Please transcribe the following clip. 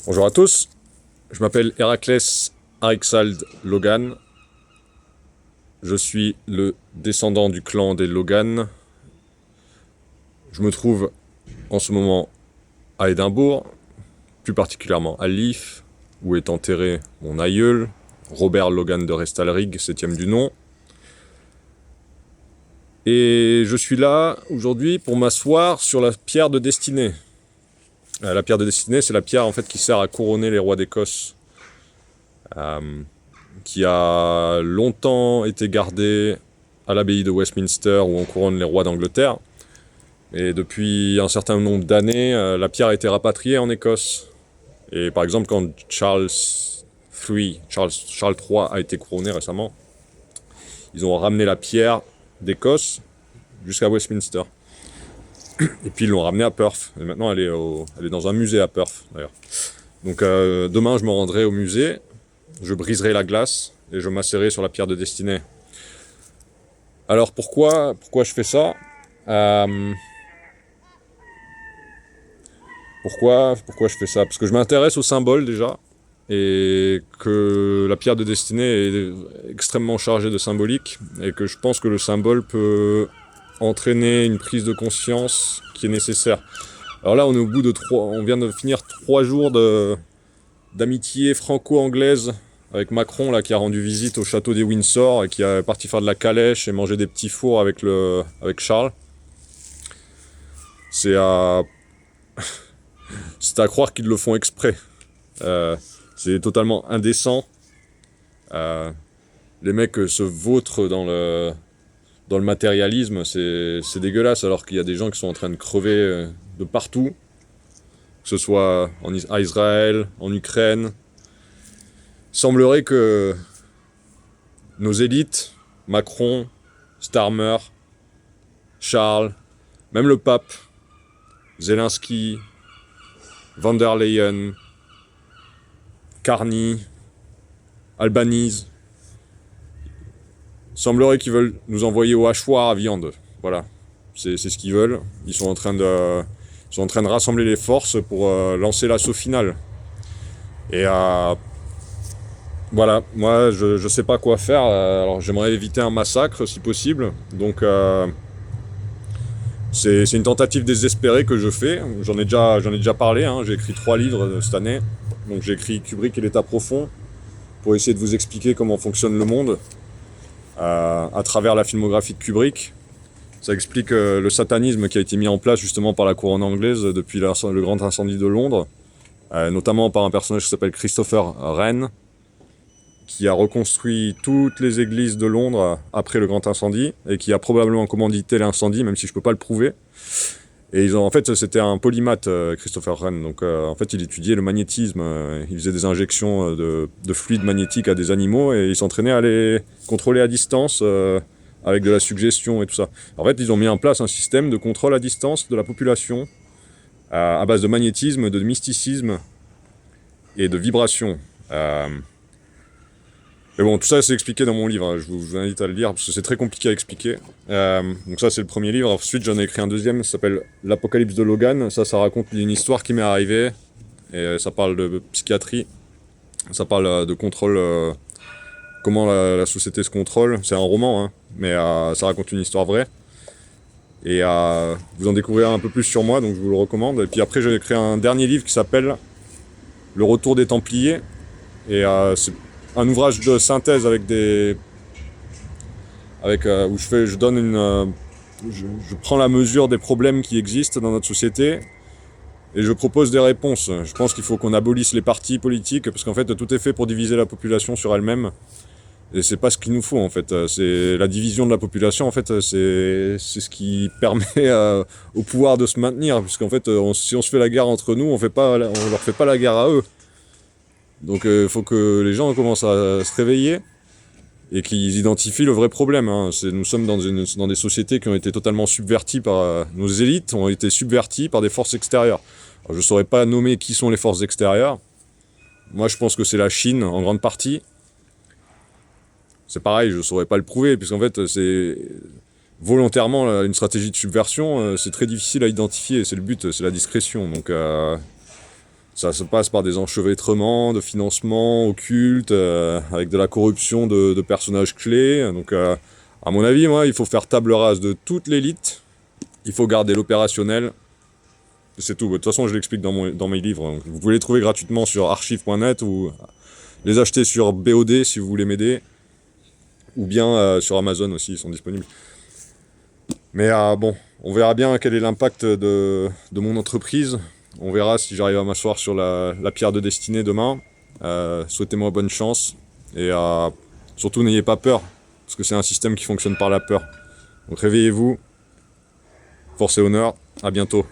Bonjour à tous, je m'appelle Héraclès Arixald Logan. Je suis le descendant du clan des Logan. Je me trouve en ce moment à Édimbourg, plus particulièrement à Leith, où est enterré mon aïeul, Robert Logan de Restalrig, 7e du nom. Et je suis là aujourd'hui pour m'asseoir sur la pierre de destinée. La pierre de destinée, c'est la pierre en fait qui sert à couronner les rois d'Écosse, qui a longtemps été gardée à l'abbaye de Westminster où on couronne les rois d'Angleterre. Et depuis un certain nombre d'années, la pierre a été rapatriée en Écosse. Et par exemple, quand Charles III a été couronné récemment, ils ont ramené la pierre d'Écosse jusqu'à Westminster. Et puis ils l'ont ramenée à Perth. Et maintenant elle est dans un musée à Perth d'ailleurs. Donc demain je me rendrai au musée, je briserai la glace et je m'asserai sur la pierre de destinée. Alors pourquoi je fais ça Pourquoi je fais ça? Parce que je m'intéresse au symbole déjà, et que la pierre de destinée est extrêmement chargée de symbolique, et que je pense que le symbole peut entraîner une prise de conscience qui est nécessaire. Alors là, on vient de finir 3 jours d'amitié franco-anglaise avec Macron là, qui a rendu visite au château des Windsor et qui est parti faire de la calèche et manger des petits fours avec Charles. C'est à croire qu'ils le font exprès. C'est totalement indécent. Les mecs se vautrent dans le matérialisme, c'est dégueulasse, alors qu'il y a des gens qui sont en train de crever de partout, que ce soit à Israël, en Ukraine. Il semblerait que nos élites, Macron, Starmer, Charles, même le pape, Zelensky, Van der Leyen, Carney, Albanese, semblerait qu'ils veulent nous envoyer au hachoir à viande. Voilà, c'est ce qu'ils veulent. Ils sont en train de rassembler les forces pour lancer l'assaut final. Et voilà, moi je sais pas quoi faire. Alors j'aimerais éviter un massacre si possible. Donc c'est une tentative désespérée que je fais. J'en ai déjà parlé. Hein. J'ai écrit 3 livres cette année. Donc j'ai écrit Kubrick et l'état profond pour essayer de vous expliquer comment fonctionne le monde. À travers la filmographie de Kubrick. Ça explique le satanisme qui a été mis en place justement par la couronne anglaise depuis le grand incendie de Londres, notamment par un personnage qui s'appelle Christopher Wren, qui a reconstruit toutes les églises de Londres après le grand incendie, et qui a probablement commandité l'incendie, même si je peux pas le prouver. Et en fait, c'était un polymathe, Christopher Wren. Donc, en fait, il étudiait le magnétisme. Il faisait des injections de fluide magnétique à des animaux et il s'entraînait à les contrôler à distance avec de la suggestion et tout ça. En fait, ils ont mis en place un système de contrôle à distance de la population à base de magnétisme, de mysticisme et de vibration. Mais bon, tout ça c'est expliqué dans mon livre, hein. Je vous invite à le lire parce que c'est très compliqué à expliquer. Donc ça c'est le premier livre, ensuite j'en ai écrit un deuxième, ça s'appelle L'Apocalypse de Logan. Ça raconte une histoire qui m'est arrivée, et ça parle de psychiatrie, ça parle de contrôle, comment la société se contrôle. C'est un roman, hein, mais ça raconte une histoire vraie. Et vous en découvrirez un peu plus sur moi, donc je vous le recommande. Et puis après j'ai écrit un dernier livre qui s'appelle Le Retour des Templiers, et c'est un ouvrage de synthèse où je prends la mesure des problèmes qui existent dans notre société et je propose des réponses. Je pense qu'il faut qu'on abolisse les partis politiques parce qu'en fait tout est fait pour diviser la population sur elle-même et c'est pas ce qu'il nous faut en fait. C'est la division de la population en fait, c'est ce qui permet au pouvoir de se maintenir, puisqu'en fait si on se fait la guerre entre nous, on leur fait pas la guerre à eux. Donc il faut que les gens commencent à se réveiller et qu'ils identifient le vrai problème. Hein. Nous sommes dans des sociétés qui ont été totalement subverties par... nos élites ont été subverties par des forces extérieures. Alors, je ne saurais pas nommer qui sont les forces extérieures. Moi je pense que c'est la Chine en grande partie. C'est pareil, je ne saurais pas le prouver, puisqu'en fait c'est volontairement une stratégie de subversion. C'est très difficile à identifier, c'est le but, c'est la discrétion. Donc Ça se passe par des enchevêtrements de financement occultes, avec de la corruption de personnages clés. Donc, à mon avis, moi, il faut faire table rase de toute l'élite. Il faut garder l'opérationnel. C'est tout. De toute façon, je l'explique dans mes livres. Donc, vous pouvez les trouver gratuitement sur archive.net ou les acheter sur BOD si vous voulez m'aider. Ou bien sur Amazon aussi, ils sont disponibles. Mais bon, on verra bien quel est l'impact de mon entreprise. On verra si j'arrive à m'asseoir sur la pierre de destinée demain. Souhaitez-moi bonne chance. Et surtout, n'ayez pas peur. Parce que c'est un système qui fonctionne par la peur. Donc réveillez-vous. Force et honneur. À bientôt.